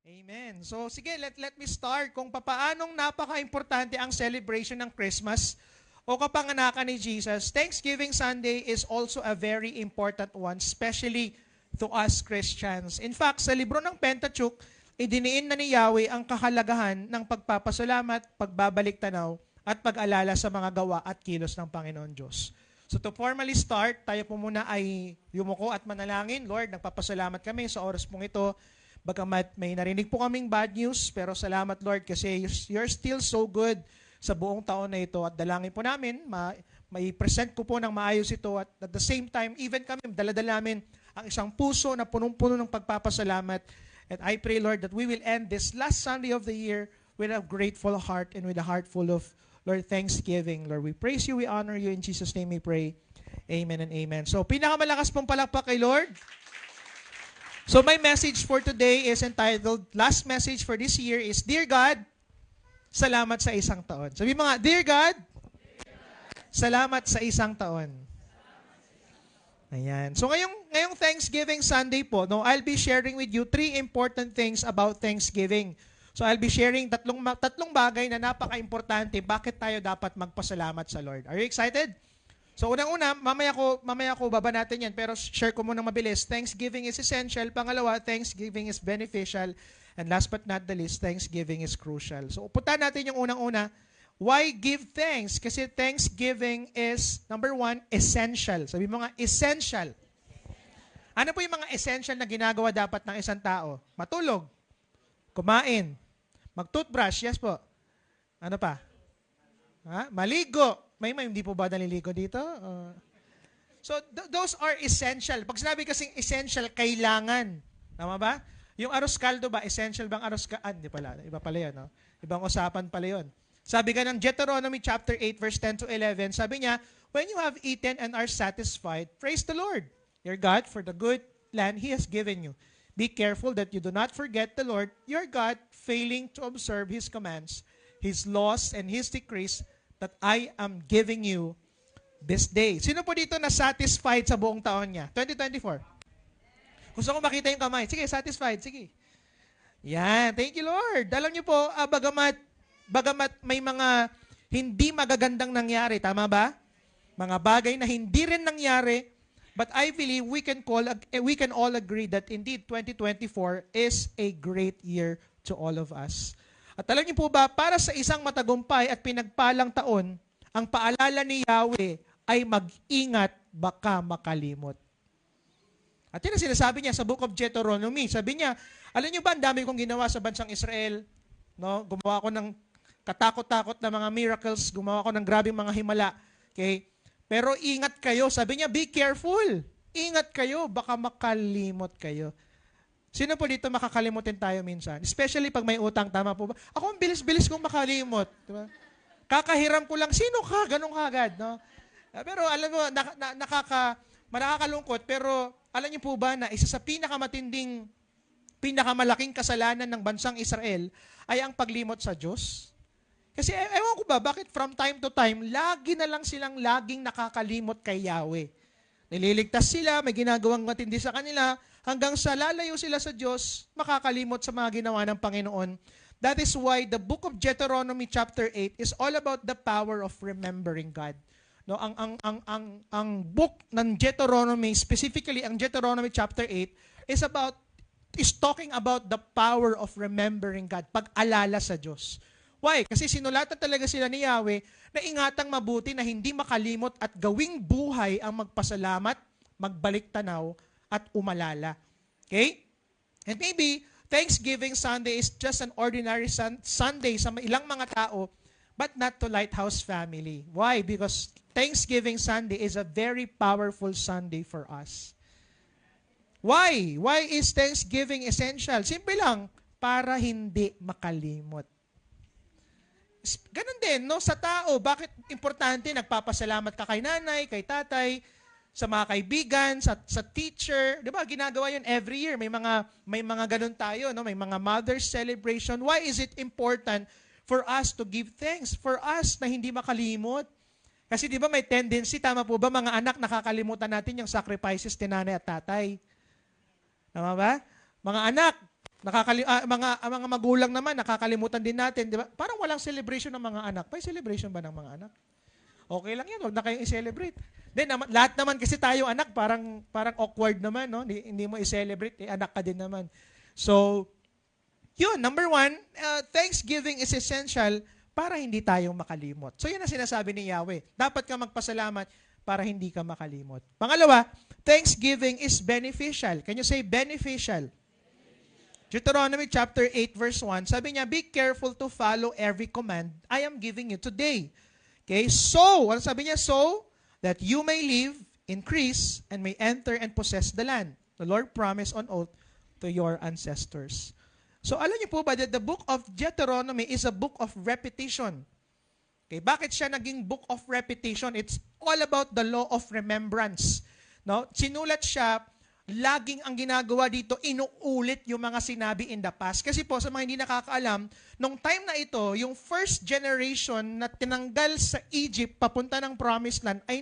Amen. So sige, let me start kung papaanong napaka-importante ang celebration ng Christmas o kapanganakan ni Jesus. Thanksgiving Sunday is also a very important one, especially to us Christians. In fact, sa libro ng Pentateuch, idiniin na ni Yahweh ang kahalagahan ng pagpapasalamat, pagbabalik tanaw, at pag-alala sa mga gawa at kilos ng Panginoon Diyos. So to formally start, tayo po muna ay yumuko at manalangin. Lord, nagpapasalamat kami sa oras pong ito. Bagamat may narinig po kaming bad news, pero salamat Lord kasi you're still so good sa buong taon na ito. At dalangin po namin, may present ko po ng maayos ito. At the same time, even kami, daladala namin ang isang puso na punong-puno ng pagpapasalamat. And I pray Lord that we will end this last Sunday of the year with a grateful heart and with a heart full of Lord, thanksgiving. Lord, we praise you, we honor you. In Jesus' name we pray. Amen and amen. So, pinakamalakas pong palakpak kay Lord. So, my message for today is entitled, last message for this year is, Dear God, salamat sa isang taon. Sabi mga, Dear God, salamat sa isang taon. Ayan. So, ngayong Thanksgiving Sunday po, no, I'll be sharing with you 3 important things about Thanksgiving. So I'll be sharing tatlong bagay na napaka-importante bakit tayo dapat magpasalamat sa Lord. Are you excited? So unang-una, mamaya ko baba natin yan, pero share ko muna mabilis. Thanksgiving is essential. Pangalawa, Thanksgiving is beneficial. And last but not the least, Thanksgiving is crucial. So uputan natin yung unang-una. Why give thanks? Kasi Thanksgiving is, number 1, essential. Sabi mo nga, essential. Ano po yung mga essential na ginagawa dapat ng isang tao? Matulog, kumain, mag-toothbrush, yes po. Ano pa? Maligo. May hindi po ba naliligo dito? So, those are essential. Pag sinabi kasing essential, kailangan. Tama ba? Yung arroz caldo ba, essential bang arroz caldo? Hindi pala. Iba pala yun. No? Ibang usapan pala yun. Sabi ka ng Deuteronomy chapter 8, verse 10 to 11, sabi niya, when you have eaten and are satisfied, praise the Lord, your God, for the good land He has given you. Be careful that you do not forget the Lord, your God, failing to observe His commands, His laws, and His decrees that I am giving you this day. Sino po dito na satisfied sa buong taon niya? 2024. Gusto ko makita yung kamay. Sige, satisfied. Sige. Yan. Thank you, Lord. Alam niyo po, bagamat may mga hindi magagandang nangyari, tama ba? Mga bagay na hindi rin nangyari, but I believe we can all agree that indeed 2024 is a great year to all of us. At alam niyo po ba, para sa isang matagumpay at pinagpalang taon, ang paalala ni Yahweh ay mag-ingat baka makalimot. At yun ang sinasabi niya sa Book of Deuteronomy. Sabi niya, alam niyo ba, ang dami kong ginawa sa bansang Israel? No? Gumawa ko ng katakot-takot na mga miracles, gumawa ko ng grabing mga himala. Okay? Pero ingat kayo. Sabi niya, be careful. Ingat kayo, baka makalimot kayo. Sino po dito makakalimutin tayo minsan? Especially pag may utang, tama po ba? Ako ang bilis-bilis kong makalimot. Diba? Kakahiram ko lang, sino ka? Ganun kagad. No? Pero alam mo, nakakalungkot, pero alam niyo po ba na isa sa pinakamalaking kasalanan ng bansang Israel ay ang paglimot sa Diyos? Kasi ewan ko ba, bakit from time to time, lagi na lang silang laging nakakalimot kay Yahweh. Nililigtas sila, may ginagawang matindi sa kanila, hanggang sa lalayo sila sa Diyos, makakalimot sa mga ginawa ng Panginoon. That is why the book of Deuteronomy chapter 8 is all about the power of remembering God. No, ang book ng Deuteronomy, specifically ang Deuteronomy chapter 8, is talking about the power of remembering God, pag-alala sa Diyos. Why? Kasi sinulatan talaga sila ni Yahweh na ingatang mabuti na hindi makalimot at gawing buhay ang magpasalamat, magbalik tanaw, at umalala. Okay? And maybe, Thanksgiving Sunday is just an ordinary Sunday sa ilang mga tao, but not to Lighthouse family. Why? Because Thanksgiving Sunday is a very powerful Sunday for us. Why? Why is Thanksgiving essential? Simple lang, para hindi makalimot. Ganun din, no? Sa tao, bakit importante nagpapasalamat ka kay nanay, kay tatay, sa mga kaibigan, sa teacher, 'di ba? Ginagawa 'yun every year. May mga ganun tayo, no? May mga Mother's Celebration. Why is it important for us to give thanks? For us na hindi makalimot. Kasi 'di ba may tendency, tama po ba mga anak, nakakalimutan natin yung sacrifices ni nanay at tatay. Tama ba? Mga anak, Mga magulang naman, nakakalimutan din natin, di ba? Parang walang celebration ng mga anak. May celebration ba ng mga anak? Okay lang yan, wag na kayong i-celebrate. Then, lahat naman kasi tayo anak, parang awkward naman, no? Hindi mo i-celebrate, anak ka din naman. So, yun, number 1, Thanksgiving is essential para hindi tayo makalimot. So, yun ang sinasabi ni Yahweh. Dapat ka magpasalamat para hindi ka makalimot. Pangalawa, Thanksgiving is beneficial. Can you say beneficial? Deuteronomy chapter 8 verse 1, sabi niya, be careful to follow every command I am giving you today. Okay, so, ano sabi niya? So, that you may live, increase, and may enter and possess the land. The Lord promised on oath to your ancestors. So, alam niyo po ba that the book of Deuteronomy is a book of repetition? Okay, bakit siya naging book of repetition? It's all about the law of remembrance. No? Sinulat siya, laging ang ginagawa dito, inuulit yung mga sinabi in the past. Kasi po, sa mga hindi nakakaalam, nung time na ito, yung first generation na tinanggal sa Egypt papunta ng Promised Land ay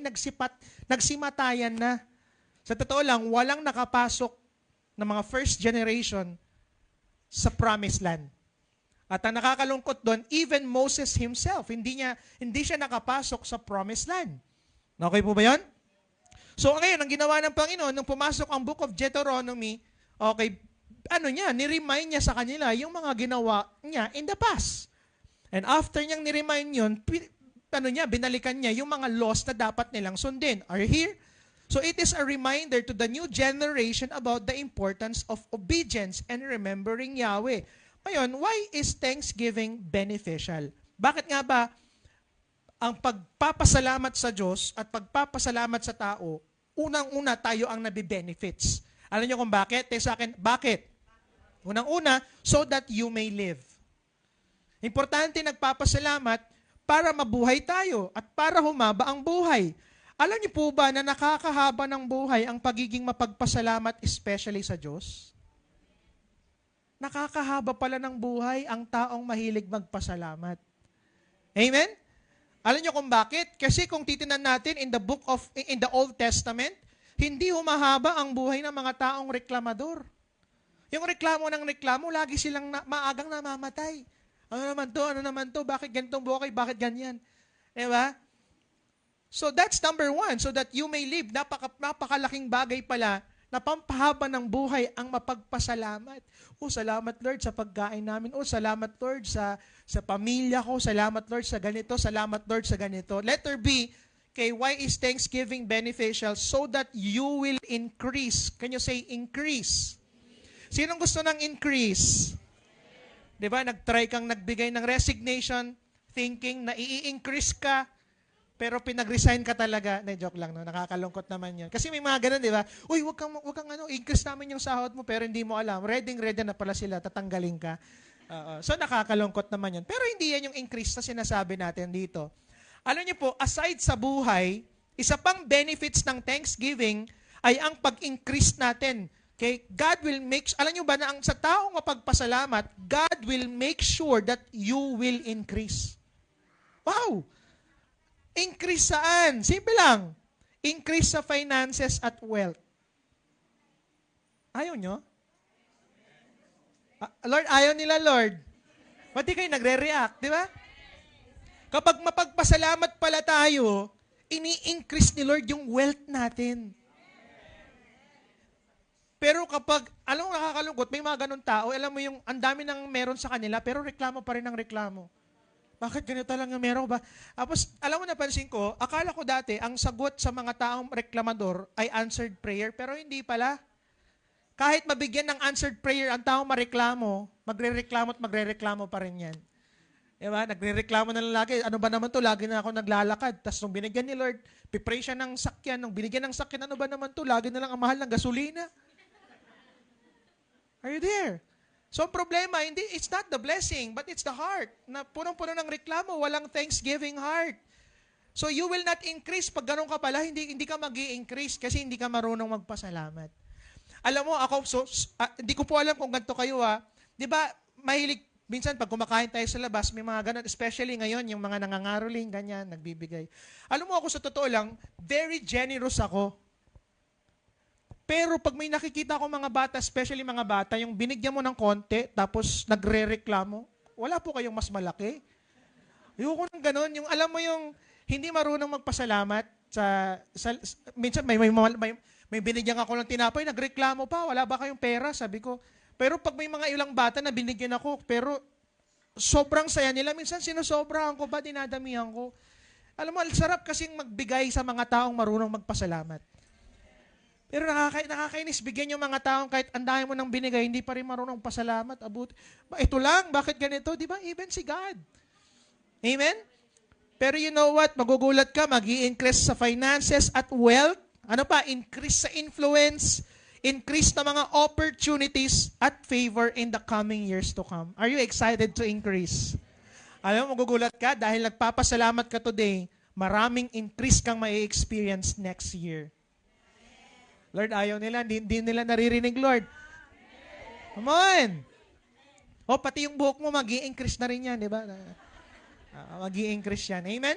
nagsimatayan na. Sa totoo lang, walang nakapasok na mga first generation sa Promised Land. At ang nakakalungkot doon, even Moses himself, hindi siya nakapasok sa Promised Land. Okay po ba yun? So ngayon, ang ginawa ng Panginoon, nung pumasok ang book of Deuteronomy, okay, ni-remind niya sa kanila yung mga ginawa niya in the past. And after niyang ni-remind yun, binalikan niya yung mga laws na dapat nilang sundin. Are you here? So it is a reminder to the new generation about the importance of obedience and remembering Yahweh. Ngayon, why is Thanksgiving beneficial? Bakit nga ba ang pagpapasalamat sa Diyos at pagpapasalamat sa tao, unang-una tayo ang nabibenefits? Alam niyo kung bakit? Sa akin, bakit? Unang-una, so that you may live. Importante nagpapasalamat para mabuhay tayo at para humaba ang buhay. Alam niyo po ba na nakakahaba ng buhay ang pagiging mapagpasalamat especially sa Diyos? Nakakahaba pala ng buhay ang taong mahilig magpasalamat. Amen? Alam niyo kung bakit? Kasi kung titinan natin in the Old Testament, hindi humahaba ang buhay ng mga taong reklamador. Yung reklamo ng reklamo, lagi silang maagang namamatay. Ano naman to? Bakit ganitong buhay? Bakit ganyan? Diba? So that's number 1, so that you may live. Napakalaking bagay pala na pampahaba ng buhay ang mapagpasalamat. Salamat Lord sa pagkain namin. Salamat Lord sa pamilya ko. Salamat Lord sa ganito. Salamat Lord sa ganito. Letter B, okay, why is Thanksgiving beneficial? So that you will increase. Can you say increase? Sinong gusto ng increase? Diba, nag-try kang nagbigay ng resignation, thinking na i-increase ka, pero pinag-resign ka talaga. Joke lang, no? Nakakalungkot naman yun. Kasi may mga ganun, di ba? Uy, wag kang increase namin yung sahod mo, pero hindi mo alam. Ready na pala sila, tatanggalin ka. So nakakalungkot naman yun. Pero hindi yan yung increase na sinasabi natin dito. Alam niyo po, aside sa buhay, isa pang benefits ng Thanksgiving ay ang pag-increase natin. Okay? God will alam niyo ba na sa taong mapagpasalamat, God will make sure that you will increase. Wow! Increase saan? Simple lang. Increase sa finances at wealth. Ayaw nyo? Lord, ayaw nila, Lord. Ba't di kayo nagre-react, di ba? Kapag mapagpasalamat pala tayo, ini-increase ni Lord yung wealth natin. Pero kapag, alam mo nakakalungkot, may mga ganun tao, alam mo yung ang dami nang meron sa kanila, pero reklamo pa rin ng reklamo. Bakit ganito lang yung meron ba? Tapos, alam mo, napansin ko, akala ko dati, ang sagot sa mga taong reklamador ay answered prayer, pero hindi pala. Kahit mabigyan ng answered prayer ang taong mareklamo, magre-reklamo pa rin yan. Diba? Nagre-reklamo na lang lagi. Ano ba naman to? Lagi na ako naglalakad. Tapos nung binigyan ni Lord, pipray siya ng sakyan. Nung binigyan ng sakyan, ano ba naman to? Lagi na lang ang mahal ng gasolina. Are you there? So, ang problema, it's not the blessing, but it's the heart. Na punong-puno ng reklamo, walang thanksgiving heart. So, you will not increase. Pag ganun ka pala, hindi ka mag-i-increase kasi hindi ka marunong magpasalamat. Alam mo, hindi ko po alam kung ganito kayo, Di ba, mahilig, minsan pag kumakain tayo sa labas, may mga ganun, especially ngayon, yung mga nangangaroling, ganyan, nagbibigay. Alam mo, ako sa totoo lang, very generous ako. Pero pag may nakikita ko mga bata, especially mga bata, yung binigyan mo ng konti, tapos nagre-reklamo, wala po kayong mas malaki. Ayoko ng ganun. Yung alam mo yung hindi marunong magpasalamat minsan may binigyan ako ng tinapay, nagreklamo pa, wala ba kayong pera? Sabi ko. Pero pag may mga ilang bata na binigyan ako, pero sobrang saya nila, minsan sinusobrahan ko ba, dinadamihan ko. Alam mo, sarap kasing magbigay sa mga taong marunong magpasalamat. Pero nakakainis, bigyan yung mga taong kahit ang dami mo nang binigay, hindi pa rin marunong pasalamat. Ito lang, bakit ganito? Di ba? Even si God. Amen? Pero you know what? Magugulat ka, mag-i-increase sa finances at wealth. Ano pa? Increase sa influence, increase na mga opportunities at favor in the coming years to come. Are you excited to increase? Alam mo, magugulat ka dahil nagpapasalamat ka today, maraming increase kang may experience next year. Lord, ayaw nila, hindi nila naririnig, Lord. Come on! O, pati yung buhok mo, mag-i-increase na rin yan, di ba? Mag-i-increase yan. Amen?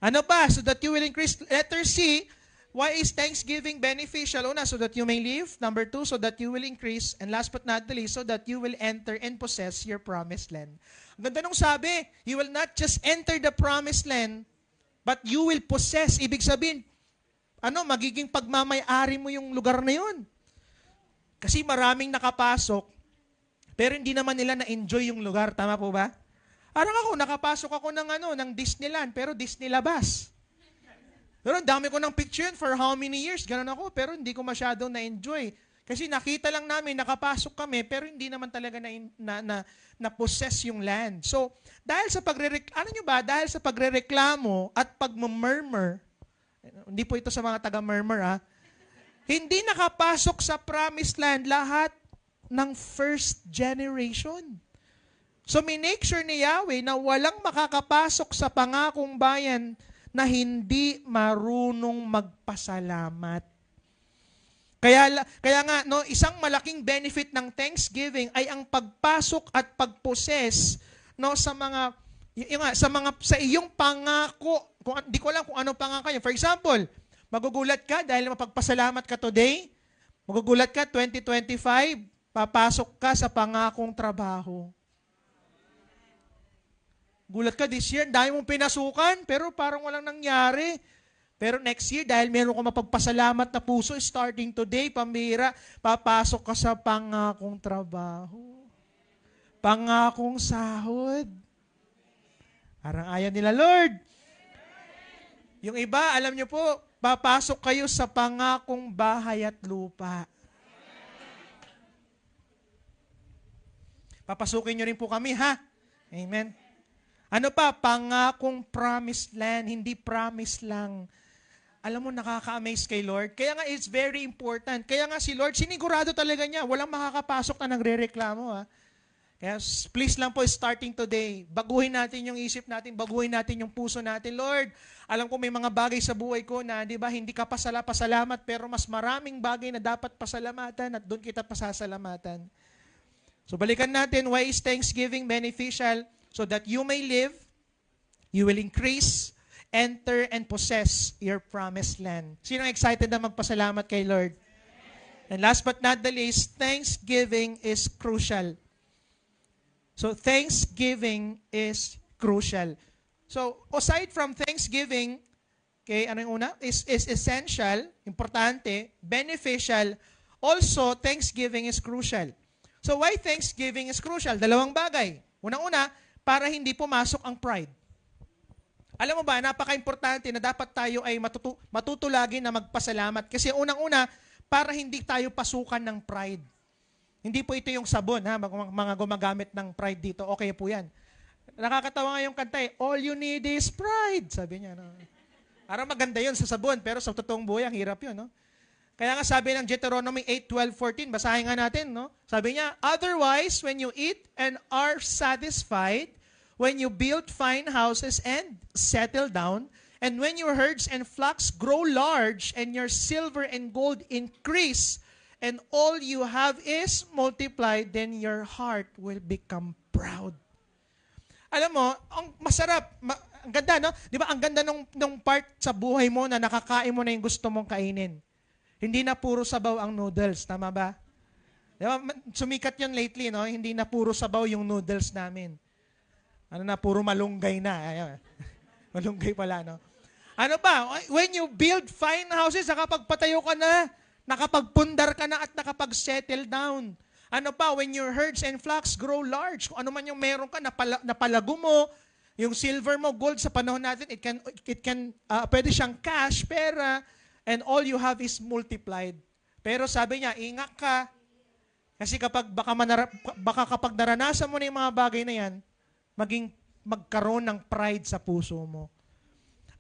Ano pa? So that you will increase. Letter C, why is thanksgiving beneficial? Una, so that you may live. Number 2, so that you will increase. And last but not the least, so that you will enter and possess your promised land. Ang ganda nung sabi, you will not just enter the promised land, but you will possess. Ibig sabihin, magiging pagmamay-ari mo yung lugar na yun. Kasi maraming nakapasok, pero hindi naman nila na-enjoy yung lugar. Tama po ba? Parang ako, nakapasok ako ng Disneyland, pero Disneylabas. Pero ang dami ko ng picture yun for how many years. Ganun ako, pero hindi ko masyadong na-enjoy. Kasi nakita lang namin, nakapasok kami, pero hindi naman talaga na-possess yung land. So, dahil sa pagrereklamo at pagmumurmur, hindi po ito sa mga taga-murmur, hindi nakapasok sa promised land lahat ng first generation. So, minake sure ni Yahweh na walang makakapasok sa pangakong bayan na hindi marunong magpasalamat. Kaya nga, isang malaking benefit ng Thanksgiving ay ang pagpasok at pagposes sa iyong pangako. Hindi ko alam kung ano pangako yun. For example, magugulat ka dahil mapagpasalamat ka today, magugulat ka 2025, papasok ka sa pangakong trabaho. Gulat ka this year, dahil mong pinasukan, pero parang walang nangyari. Pero next year, dahil meron ka mapagpasalamat na puso, starting today, pambira, papasok ka sa pangakong trabaho. Pangakong sahod. Parang ayaw nila, Lord. Yung iba, alam nyo po, papasok kayo sa pangakong bahay at lupa. Papasukin nyo rin po kami, ha? Amen. Ano pa? Pangakong promised land, hindi promise lang. Alam mo, nakaka-amaze kay Lord. Kaya nga, it's very important. Kaya nga si Lord, sinigurado talaga niya, walang makakapasok na nagre-reklamo, ha? Kaya please lang po, starting today, baguhin natin yung isip natin, baguhin natin yung puso natin. Lord, alam ko may mga bagay sa buhay ko na, di ba, hindi ka pasalamat, pero mas maraming bagay na dapat pasalamatan at doon kita pasasalamatan. So balikan natin, why is Thanksgiving beneficial? So that you may live, you will increase, enter, and possess your promised land. Sino excited na magpasalamat kay Lord? And last but not the least, Thanksgiving is crucial. So Thanksgiving is crucial. So aside from Thanksgiving, okay, ano yung una? Is essential, importante, beneficial. Also, Thanksgiving is crucial. So why Thanksgiving is crucial? Dalawang bagay. Unang-una, para hindi pumasok ang pride. Alam mo ba, napaka-importante na dapat tayo ay matuto lagi na magpasalamat. Kasi unang-una, para hindi tayo pasukan ng pride. Hindi po ito yung sabon, ha? Mga gumagamit ng pride dito. Okay po yan. Nakakatawa nga yung kanta eh. All you need is pride. Sabi niya. No? Parang maganda yun sa sabon, pero sa totoong buhay, ang hirap yun. No? Kaya nga sabi ng Deuteronomy 8:12-14, basahin nga natin. No? Sabi niya, otherwise, when you eat and are satisfied, when you build fine houses and settle down, and when your herds and flocks grow large, and your silver and gold increase, and all you have is multiplied, then your heart will become proud. Alam mo, ang masarap, ang ganda, no? Di ba? Ang ganda nung part sa buhay mo na nakakain mo na yung gusto mong kainin. Hindi na puro sabaw ang noodles. Tama ba? Diba? Sumikat yun lately, no? Hindi na puro sabaw yung noodles namin. Ano na, puro malunggay na. Ayun. Malunggay pala, no? Ano ba? When you build fine houses, nakapagpatayo ka na, nakapagpundar ka na at nakapag-settle down. Ano pa? When your herds and flocks grow large, kung ano man yung meron ka, napalago mo, yung silver mo, gold sa panahon natin, pwede siyang cash, pera, and all you have is multiplied. Pero sabi niya, ingat ka, kasi baka kapag naranasan mo na yung mga bagay na yan, magkaroon ng pride sa puso mo.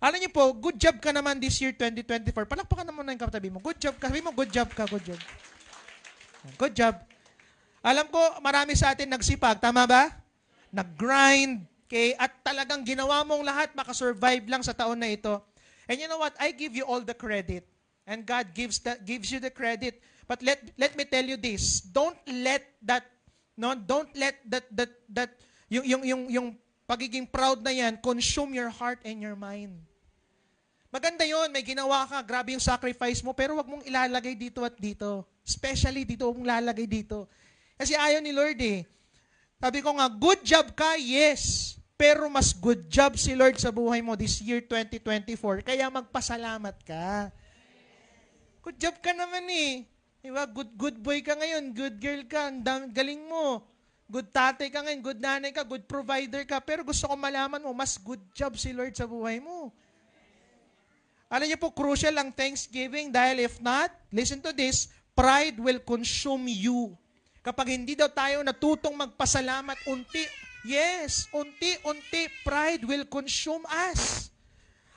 Alam niyo po, good job ka naman this year, 2024. Palakpakan naman na yung katabi mo. Good job ka. Sabi mo, good job ka, good job. Good job. Alam ko, marami sa atin nagsipag. Tama ba? Nag-grind. Okay? At talagang ginawa mong lahat, makasurvive lang sa taon na ito. And you know what? I give you all the credit. And God gives you the credit. But let me tell you this. Don't let that yung pagiging proud na yan consume your heart and your mind. Maganda yon, may ginawa ka, grabe yung sacrifice mo, pero wag mong ilalagay dito at dito. Especially dito, wag mong ilalagay dito. Kasi ayaw ni Lord eh. Sabi ko nga, good job ka, yes. Pero mas good job si Lord sa buhay mo this year 2024. Kaya magpasalamat ka. Good job ka naman eh. Diba? Good boy ka ngayon, good girl ka, galing mo. Good tatay ka ngayon, good nanay ka, good provider ka. Pero gusto ko malaman mo, mas good job si Lord sa buhay mo. Alam niyo po, crucial ang thanksgiving dahil if not, listen to this, pride will consume you. Kapag hindi daw tayo natutong magpasalamat, unti-unti, pride will consume us.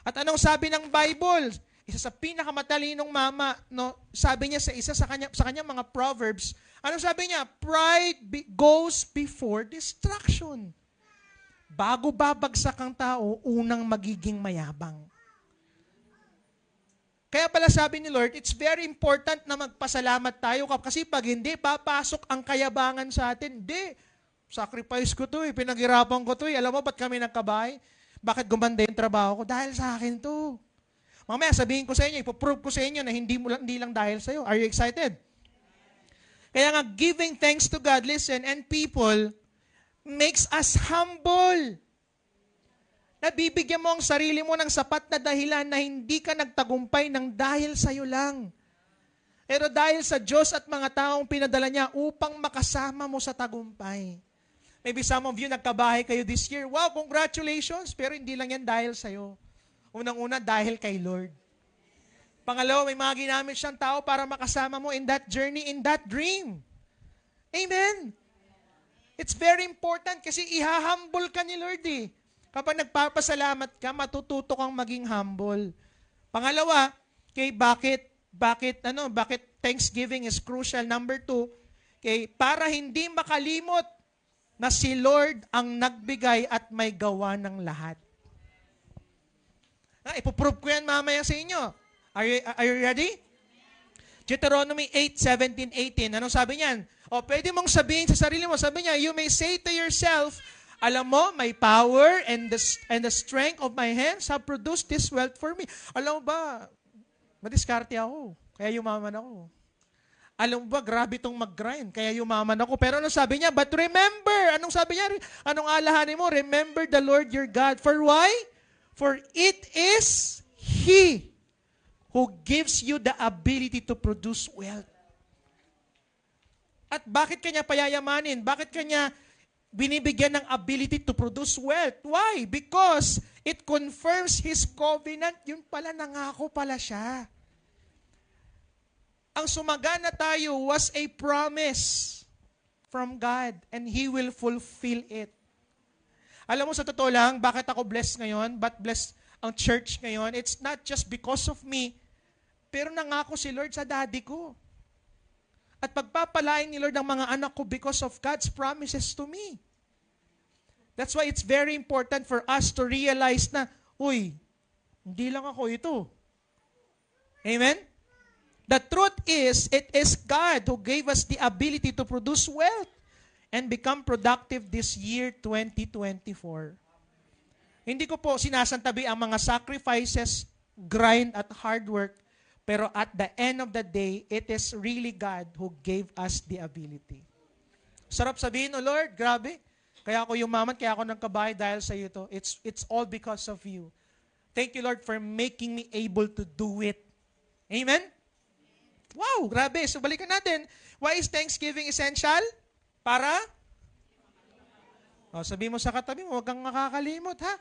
At anong sabi ng Bible? Isa sa pinakamatalinong mama, no, sabi niya sa kanya mga Proverbs, anong sabi niya? Pride goes before destruction. Bago babagsak ang tao, unang magiging mayabang. Kaya pala sabi ni Lord, it's very important na magpasalamat tayo kasi pag hindi, papasok ang kayabangan sa atin. Hindi. Sacrifice ko to pinaghirapan ko to Alam mo ba't kami nagkabay? Bakit gumanda yung trabaho ko? Dahil sa akin to. Mamaya sabihin ko sa inyo, ipoprove ko sa inyo na hindi lang dahil sa'yo. Are you excited? Kaya nga, giving thanks to God, listen, and people makes us humble. Nabibigyan mo ang sarili mo ng sapat na dahilan na hindi ka nagtagumpay ng dahil sa'yo lang. Pero dahil sa Diyos at mga taong pinadala niya upang makasama mo sa tagumpay. Maybe some of you nagkabahay kayo this year. Wow, congratulations! Pero hindi lang yan dahil sa'yo. Unang-una, dahil kay Lord. Pangalawa, may mga ginamit siyang tao para makasama mo in that journey, in that dream. Amen? It's very important kasi ihahumble ka ni Lord eh. Kapag nagpapasalamat ka, matututo kang maging humble. Pangalawa, bakit Thanksgiving is crucial. Number 2, para hindi makalimot na si Lord ang nagbigay at may gawa ng lahat. Ipoprove ko yan mamaya sa inyo. Are you ready? Deuteronomy 8:17-18. Anong sabi niyan? Pwede mong sabihin sa sarili mo, sabi niya, you may say to yourself, alam mo, my power and the strength of my hands have produced this wealth for me. Alam mo ba, madiskarte ako, kaya yumaman ako. Alam mo ba, grabe itong mag-grind, kaya yumaman ako. Pero anong sabi niya? But remember, anong sabi niya? Anong alahanin mo? Remember the Lord your God. For why? For it is He who gives you the ability to produce wealth. At bakit kanya payayamanin? Bakit kanya binibigyan ng ability to produce wealth? Why? Because it confirms His covenant. Yun pala, nangako pala siya. Ang sumagana tayo was a promise from God and He will fulfill it. Alam mo, sa totoo lang, bakit ako blessed ngayon? But blessed ang church ngayon? It's not just because of me, pero nangako si Lord sa daddy ko. At pagpapalain ni Lord ang mga anak ko because of God's promises to me. That's why it's very important for us to realize na, hindi lang ako ito. Amen? The truth is, it is God who gave us the ability to produce wealth and become productive this year 2024. Hindi ko po sinasantabi ang mga sacrifices, grind at hard work Pero at the end of the day, it is really God who gave us the ability. Sarap sabihin, oh Lord, grabe. Kaya ako yumaman, kaya ako nagkabahay dahil sa iyo to. It's all because of you. Thank you, Lord, for making me able to do it. Amen? Wow, grabe. So balikan natin. Why is Thanksgiving essential? Para? Sabi mo sa katabi mo, huwag kang makakalimot, ha?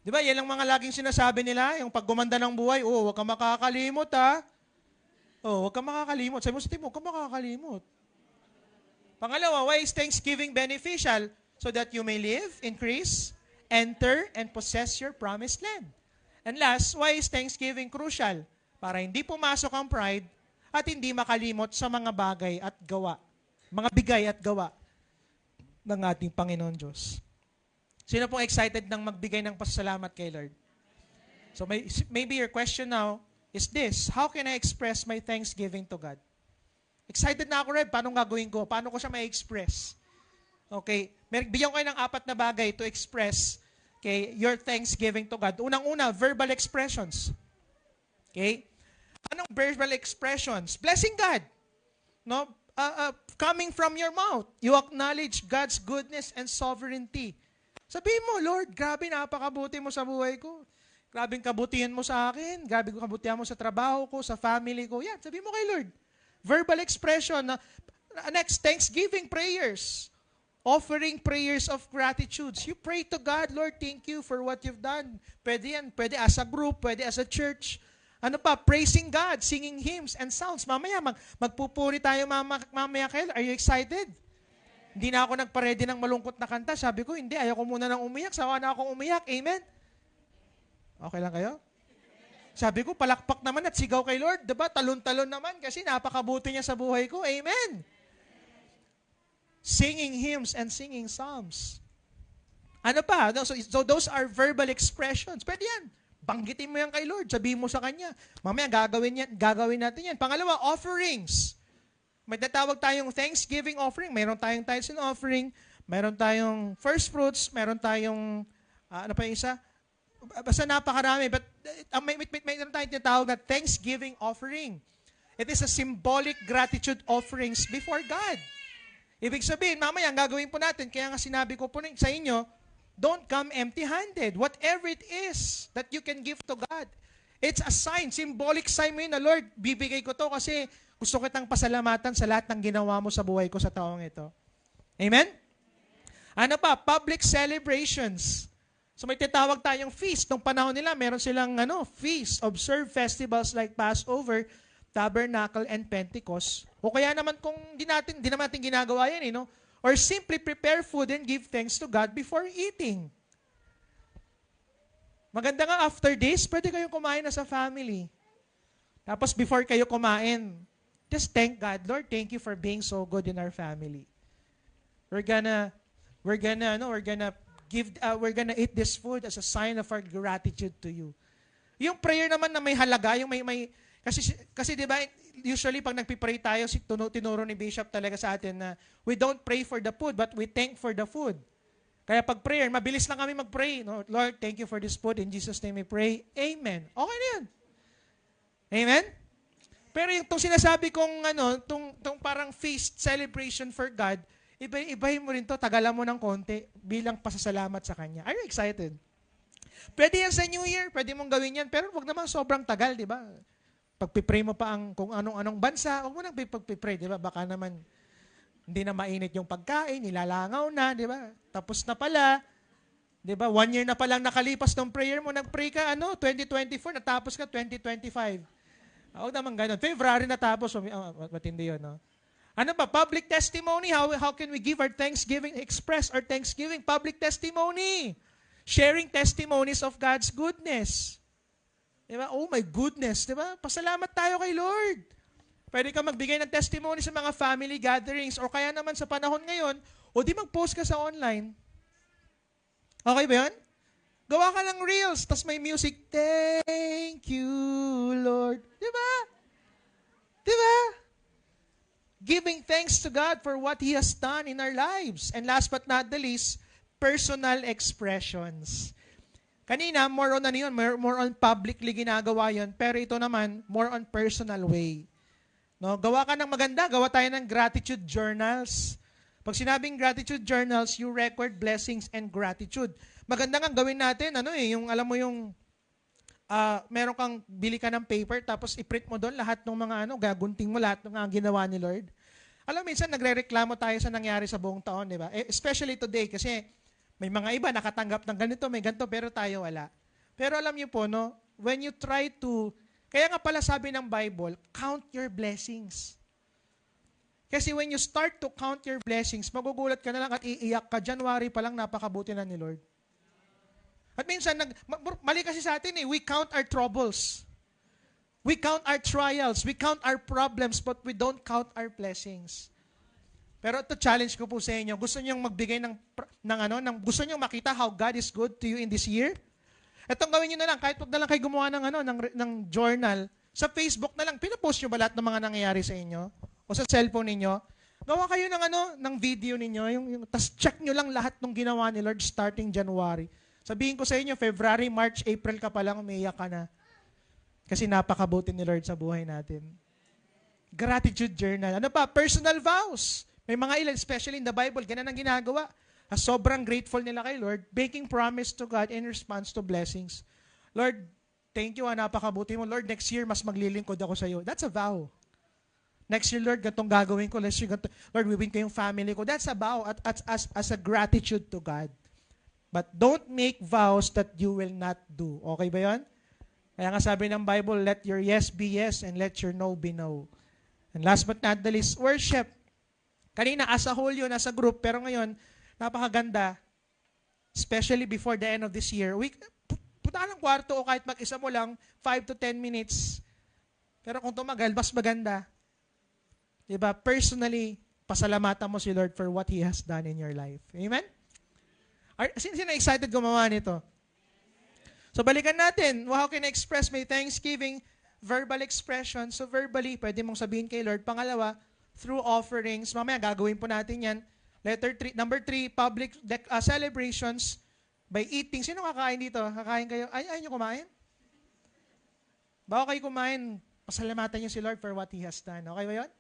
Di ba, yan ang mga laging sinasabi nila, yung pag gumanda ng buhay, huwag kang makakalimot, ha? Huwag kang makakalimot. Sabi mo sa team, huwag kang makakalimot. Pangalawa, why is Thanksgiving beneficial? So that you may live, increase, enter, and possess your promised land. And last, why is Thanksgiving crucial? Para hindi pumasok ang pride at hindi makalimot sa mga bagay at gawa, mga bigay at gawa ng ating Panginoon Diyos. Sino pong excited ng magbigay ng pasasalamat kay Lord? So maybe your question now is this: how can I express my thanksgiving to God? Excited na ako, Reb. Paano gagawin ko? Paano ko siya ma-express? Okay. Bigyan ko kayo ng 4 na bagay to express your thanksgiving to God. Unang-una, verbal expressions. Okay? Anong verbal expressions? Blessing God. No? Coming from your mouth. You acknowledge God's goodness and sovereignty. Sabihin mo, Lord, grabe, napakabuti mo sa buhay ko. Grabe kabutihan mo sa akin. Grabe kabutihan mo sa trabaho ko, sa family ko. Yan, sabihin mo kay Lord. Verbal expression. Next, thanksgiving prayers. Offering prayers of gratitude. You pray to God, Lord, thank you for what you've done. Pwede yan. Pwede as a group, pwede as a church. Ano pa? Praising God, singing hymns and sounds. Mamaya, magpupuri tayo mamaya kayo. Are you excited? Hindi na ako nagparedy ng malungkot na kanta. Sabi ko, hindi, ayaw ko muna nang umiyak. Sawa na akong umiyak. Amen? Okay lang kayo? Sabi ko, palakpak naman at sigaw kay Lord. Diba? Talon-talon naman kasi napakabuti niya sa buhay ko. Amen? Singing hymns and singing psalms. Ano pa? So those are verbal expressions. Pwede yan. Banggitin mo yan kay Lord. Sabihin mo sa Kanya. Mamaya gagawin natin yan. Pangalawa, offerings. May tatawag tayong Thanksgiving offering. Mayroon tayong tithes and offering. Mayroon tayong first fruits. Mayroon tayong, ano pa yung isa? Basta napakarami. But mayroon tayong tinatawag na Thanksgiving offering. It is a symbolic gratitude offerings before God. Ibig sabihin, mamaya ang gagawin po natin, kaya nga sinabi ko po sa inyo, don't come empty-handed. Whatever it is that you can give to God. It's a sign, symbolic sign mo yun na, Lord, bibigay ko to kasi gusto kitang pasalamatan sa lahat ng ginawa mo sa buhay ko sa taong ito. Amen? Ano pa? Public celebrations. So may tinatawag tayong feast. Nung panahon nila, meron silang feast. Observe festivals like Passover, Tabernacle, and Pentecost. O kaya naman kung di naman natin ginagawa yan, or simply prepare food and give thanks to God before eating. Maganda nga after this, pwede kayong kumain na sa family. Tapos before kayo kumain, just thank God. Lord, thank you for being so good in our family. We're gonna eat this food as a sign of our gratitude to you. Yung prayer naman na may halaga, yung may kasi 'di ba, usually pag nagpi-pray tayo, tinuro ni Bishop talaga sa atin na we don't pray for the food, but we thank for the food. Kaya pag prayer, mabilis lang kami mag-pray. No? Lord, thank you for this food. In Jesus' name we pray. Amen. Okay na yan. Amen? Pero yung sinasabi kong tong parang feast celebration for God, ibahin mo rin to, tagalan mo ng konti bilang pasasalamat sa Kanya. Are you excited? Pwede yan sa New Year, pwede mong gawin yan, pero wag naman sobrang tagal, di ba? Pagpipray mo pa kung anong bansa, wag mo nang pagpipray, di ba? Baka naman hindi na mainit yung pagkain, nilalangaw na, di ba? Tapos na pala, di ba? 1 year na palang nakalipas ng prayer mo, nag-pray ka, 2024, natapos ka 2025. Huwag naman ganun. February natapos, matindi yun, no? Ano ba? Public testimony. How can we give our thanksgiving, express our thanksgiving? Public testimony. Sharing testimonies of God's goodness. Diba? Oh my goodness. Diba? Pasalamat tayo kay Lord. Pwede ka magbigay ng testimony sa mga family gatherings or kaya naman sa panahon ngayon, o di mag-post ka sa online. Okay ba yun? Gawa ka ng reels, tas may music. Thank you, Lord. Diba? Diba? Giving thanks to God for what He has done in our lives. And last but not the least, personal expressions. Kanina, more on ano yun, more on publicly ginagawa yun, pero ito naman, more on personal way. No, gawa ka ng maganda, gawa tayo ng gratitude journals. Pag sinabing gratitude journals, you record blessings and gratitude. Maganda nga gawin natin, yung alam mo yung meron kang bili ka ng paper tapos i-print mo doon lahat ng mga gagunting mo lahat ng mga ginawa ni Lord. Alam, minsan nagrereklamo tayo sa nangyari sa buong taon, di ba? Especially today kasi may mga iba nakatanggap ng ganito, may ganito, pero tayo wala. Pero alam niyo po, no, when you try to, kaya nga pala sabi ng Bible, count your blessings. Kasi when you start to count your blessings, magugulat ka na lang at iiyak ka, January pa lang napakabuti na ni Lord. At minsan, mali kasi sa atin we count our troubles. We count our trials, we count our problems, but we don't count our blessings. Pero ito, challenge ko po sa inyo. Gusto niyo magbigay gusto niyo makita how God is good to you in this year? Itong gawin niyo na lang, kahit wag na lang kayo gumawa ng journal, sa Facebook na lang, pinapost niyo ba lahat ng mga nangyayari sa inyo? O sa cellphone ninyo? Gawa kayo ng video ninyo, tas check niyo lang lahat ng ginawa ni Lord starting January. Sabihin ko sa inyo, February, March, April ka pa lang, umiiyak ka na. Kasi napakabuti ni Lord sa buhay natin. Gratitude journal. Ano pa? Personal vows. May mga ilan, especially in the Bible, ganun ang ginagawa. Sobrang grateful nila kay Lord, making promise to God in response to blessings. Lord, thank you, napakabuti mo. Lord, next year, mas maglilingkod ako sa iyo. That's a vow. Next year, Lord, gantong gagawin ko. Next year, Lord, wiwin ko yung family ko. That's a vow as a gratitude to God. But don't make vows that you will not do. Okay ba yun? Kaya nga sabi ng Bible, let your yes be yes and let your no be no. And last but not the least, worship. Kanina, as a whole yun, as a group, pero ngayon, napakaganda, especially before the end of this year, punta ka ng kwarto o kahit mag-isa mo lang, 5 to 10 minutes. Pero kung tumagal, mas maganda. Diba? Personally, pasalamatan mo si Lord for what He has done in your life. Amen? Sino excited gumawa nito? So balikan natin, how can I express my thanksgiving? Verbal expression. So verbally, pwede mong sabihin kay Lord. Pangalawa, through offerings. Mamaya gagawin po natin yan. Number 3, public celebrations by eating. Sino kakain dito? Kakain kayo? Ayaw nyo kumain? Bago kayo kumain, pasalamatan nyo si Lord for what He has done. Okay ba yun?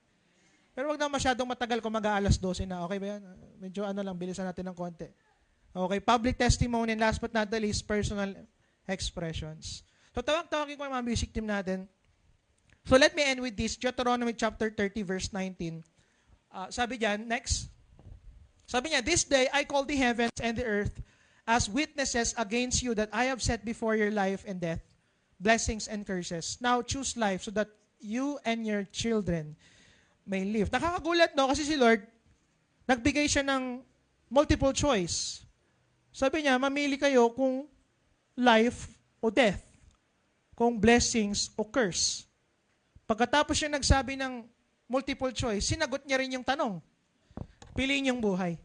Pero wag na masyadong matagal kung mag-aalas 12 na. Okay ba yan? Medyo bilisan natin ng konti. Okay, public testimony, and last but not the least, personal expressions. So tawagin ko yung mga music team natin. So let me end with this, Deuteronomy chapter 30, verse 19. Sabi diyan, next. Sabi niya, this day I call the heavens and the earth as witnesses against you that I have set before your life and death, blessings and curses. Now choose life so that you and your children may live. Nakakagulat, no? Kasi si Lord, nagbigay siya ng multiple choice. Sabi niya, mamili kayo kung life o death, kung blessings o curse. Pagkatapos siya nagsabi ng multiple choice, sinagot niya rin yung tanong. Piliin yung buhay.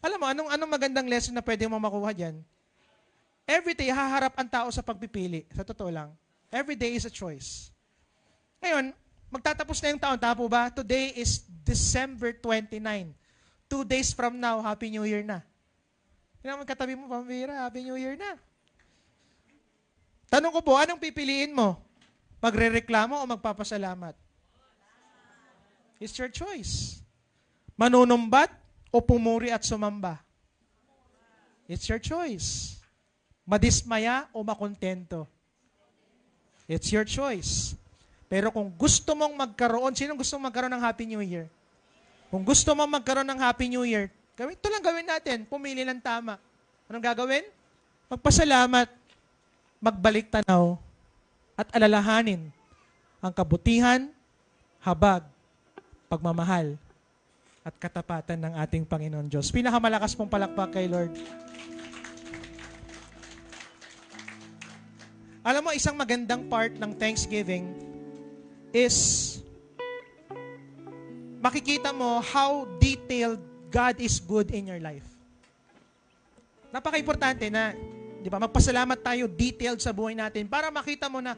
Alam mo, anong magandang lesson na pwede mo makuha dyan? Every day, haharap ang tao sa pagpipili. Sa totoo lang. Every day is a choice. Ngayon, magtatapos na yung taon. Tapo ba? Today is December 29. 2 days from now, Happy New Year na. Kailangan katabi mo, pambira, Happy New Year na. Tanong ko po, anong pipiliin mo? Magrereklamo o magpapasalamat? It's your choice. Manunumbat o pumuri at sumamba? It's your choice. Madismaya o makontento? It's your choice. Pero kung gusto mong magkaroon, sinong gusto mong magkaroon ng Happy New Year? Kung gusto mong magkaroon ng Happy New Year, ito lang gawin natin, pumili ng tama. Anong gagawin? Magpasalamat, magbalik tanaw, at alalahanin ang kabutihan, habag, pagmamahal, at katapatan ng ating Panginoon Diyos. Pinakamalakas pong palakpak kay Lord. Alam mo, isang magandang part ng Thanksgiving is makikita mo how detailed God is good in your life. Napaka-importante na, di ba, magpasalamat tayo detailed sa buhay natin para makita mo na,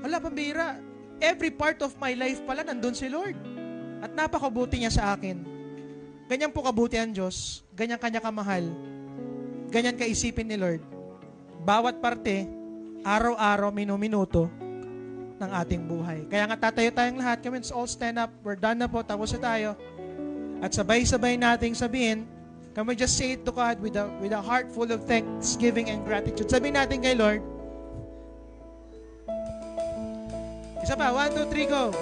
ala, pambira, every part of my life pala nandun si Lord. At napakabuti niya sa akin. Ganyan po kabuti ang Diyos, ganyan kanya kamahal, ganyan kaisipin ni Lord. bawat parte, araw-araw, minuto ng ating buhay. Kaya nga tatayo tayong lahat. Come on, all stand up. We're done na po. Tapos na tayo. At sabay-sabay nating sabihin, can we just say it to God with a heart full of thanksgiving and gratitude? Sabihin natin kay Lord. Isa pa, 1, 2, 3, go.